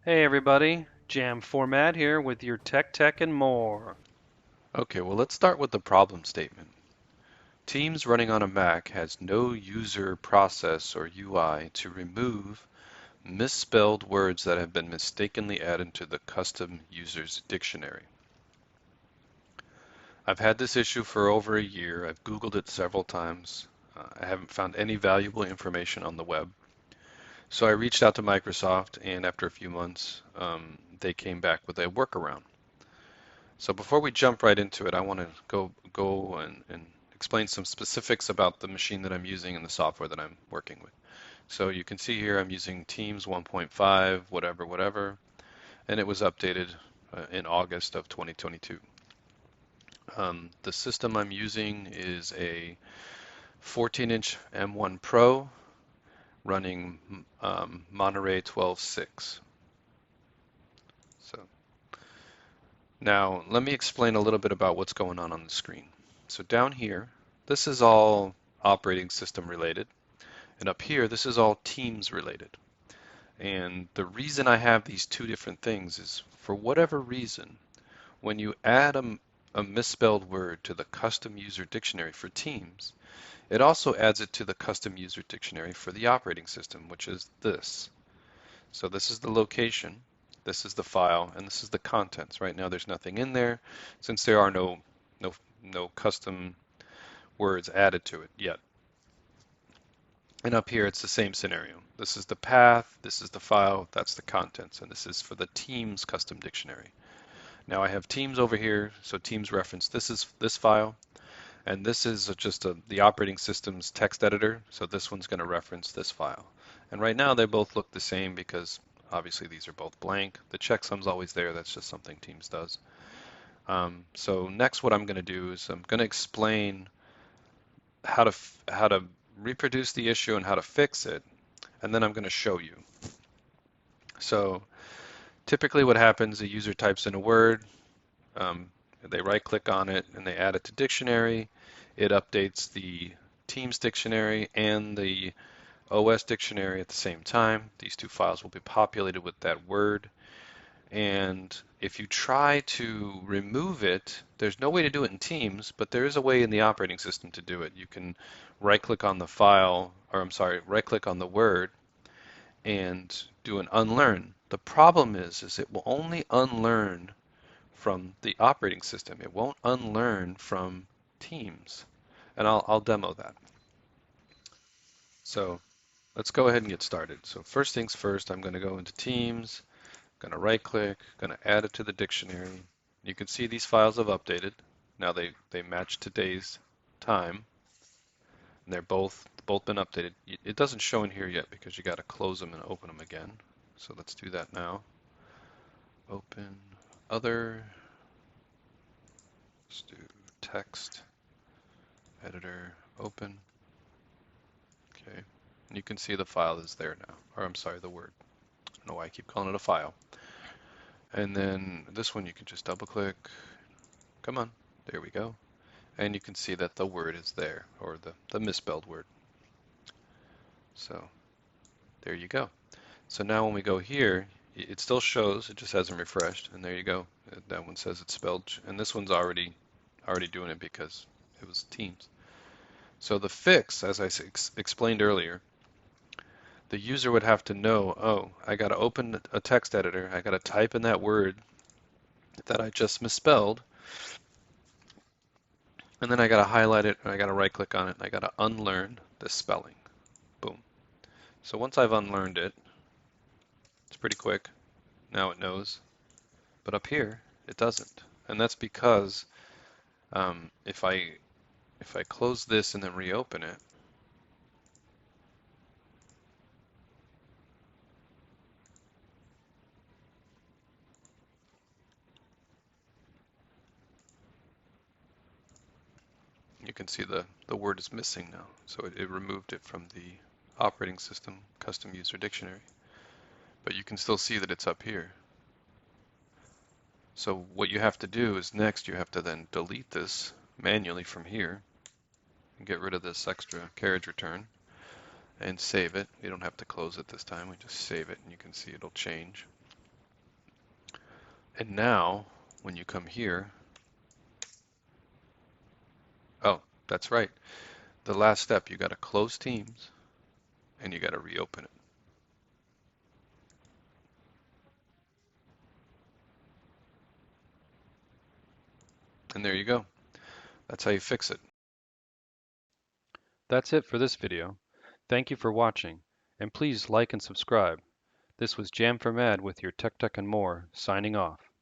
Hey everybody, Jam Format here with your tech and more. Okay, well, let's start with the problem statement. Teams running on a Mac has no user process or UI to remove misspelled words that have been mistakenly added to the custom user's dictionary. I've had this issue for over a year. I've Googled it several times. I haven't found any valuable information on the web. So I reached out to Microsoft, and after a few months, they came back with a workaround. So before we jump right into it, I want to go and explain some specifics about the machine that I'm using and the software that I'm working with. So you can see here I'm using Teams 1.5, whatever, whatever, and it was updated in August of 2022. The system I'm using is a 14-inch M1 Pro running Monterey 12.6. So now let me explain a little bit about what's going on the screen. So down here, this is all operating system related. And up here, this is all Teams related. And the reason I have these two different things is for whatever reason, when you add a misspelled word to the custom user dictionary for Teams, it also adds it to the custom user dictionary for the operating system, which is this. So this is the location, this is the file, and this is the contents. Right now there's nothing in there since there are no custom words added to it yet. And up here, it's the same scenario. This is the path, this is the file, that's the contents, and this is for the Teams custom dictionary. Now I have Teams over here, so Teams reference, this is this file, and this is just the operating system's text editor, so this one's going to reference this file. And right now they both look the same because obviously these are both blank. The checksum's always there, that's just something Teams does. So next what I'm going to do is I'm going to explain how to reproduce the issue and how to fix it, and then I'm going to show you. So typically what happens, a user types in a word, um, they right click on it and they add it to dictionary. It updates the Teams dictionary and the OS dictionary at the same time. These two files will be populated with that word. And if you try to remove it, there's no way to do it in Teams, but there is a way in the operating system to do it. You can right click on the file, or I'm sorry, right click on the word and do an unlearn. The problem is it will only unlearn from the operating system. It won't unlearn from Teams. And I'll demo that. So let's go ahead and get started. So first things first, I'm going to go into Teams, going to right click, going to add it to the dictionary. You can see these files have updated. Now they match today's time, and they're both been updated. It doesn't show in here yet because you got to close them and open them again. So let's do that now. Open other, let's do text editor, open. Okay, and you can see the file is there now, or I'm sorry, the word. I don't know why I keep calling it a file. And then this one you can just double click. Come on, there we go. And you can see that the word is there, or the misspelled word. So there you go. So now when we go here, it still shows, it just hasn't refreshed, and there you go. That one says it's spelled, and this one's already doing it because it was Teams. So the fix, as I explained earlier, the user would have to know, oh, I got to open a text editor, I got to type in that word that I just misspelled, and then I got to highlight it, and I got to right click on it, and I got to unlearn the spelling. Boom. So once I've unlearned it, it's pretty quick. Now it knows. But up here, it doesn't. And that's because if I close this and then reopen it, you can see the word is missing now. So it removed it from the operating system custom user dictionary. But you can still see that it's up here. So what you have to do is next you have to then delete this manually from here and get rid of this extra carriage return and save it. You don't have to close it this time. We just save it and you can see it'll change. And now, when you come here, oh, that's right. The last step, you got to close Teams and you got to reopen it. And there you go. That's how you fix it. That's it for this video. Thank you for watching, and please like and subscribe. This was Jam for Mad with your Tech and More, signing off.